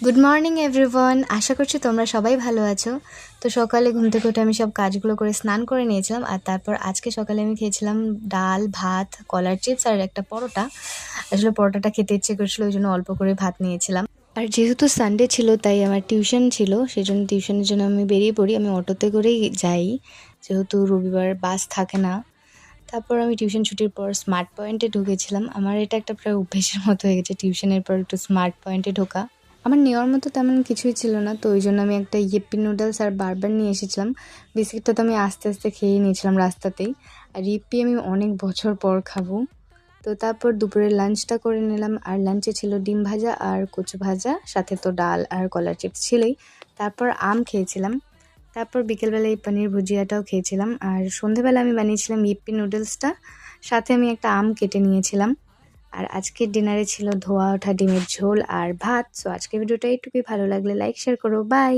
Good morning everyone, আশা করছি তোমরা সবাই ভালো আছো। তো সকালে ঘুম থেকে উঠে আমি সব কাজগুলো করে স্নান করে নিয়েছিলাম, আর তারপর আজকে সকালে আমি খেয়েছিলাম ডাল, ভাত, কলার চিপস আর একটা পরোটা। আসলে পরোটাটা খেতে ইচ্ছে করছিল, ওই জন্য অল্প করে ভাত নিয়েছিলাম। আর যেহেতু সানডে ছিল তাই আমার টিউশন ছিল, সেই জন্য টিউশনের জন্য আমি বেরিয়ে পড়ি। আমি অটোতে করেই যাই, যেহেতু রবিবার বাস থাকে না। তারপর আমি টিউশন ছুটির পর স্মার্ট পয়েন্টে ঢুকেছিলাম। আমার এটা একটা প্রায় অভ্যেসের মতো হয়ে গেছে টিউশনের পর একটু স্মার্ট পয়েন্টে ঢোকা। আমার নেওয়ার মতো তেমন কিছুই ছিল না, তো ওই জন্য আমি একটা ইয়েপ্পি নুডলস আর বারবার নিয়ে এসেছিলাম। বিস্কিটটা তো আমি আস্তে আস্তে খেয়ে নিয়েছিলাম রাস্তাতেই। আর ইয়েপ্পি আমি অনেক বছর পর খাবো। তো তারপর দুপুরে লাঞ্চটা করে নিলাম, আর লাঞ্চে ছিল ডিম ভাজা আর কচু ভাজা, সাথে তো ডাল আর কলার চিপস ছিলই। তারপর আম খেয়েছিলাম। তারপর বিকেলবেলা এই পনির ভুজিয়াটাও খেয়েছিলাম, আর সন্ধেবেলা আমি বানিয়েছিলাম ইপ্পি নুডলসটা, সাথে আমি একটা আম কেটে নিয়েছিলাম। আর আজকের ডিনারে ছিল ধোয়া ওঠা ডিমের ঝোল আর ভাত। সো আজকের ভিডিওটা এইটুকুই, ভালো লাগলে লাইক শেয়ার করো, বাই।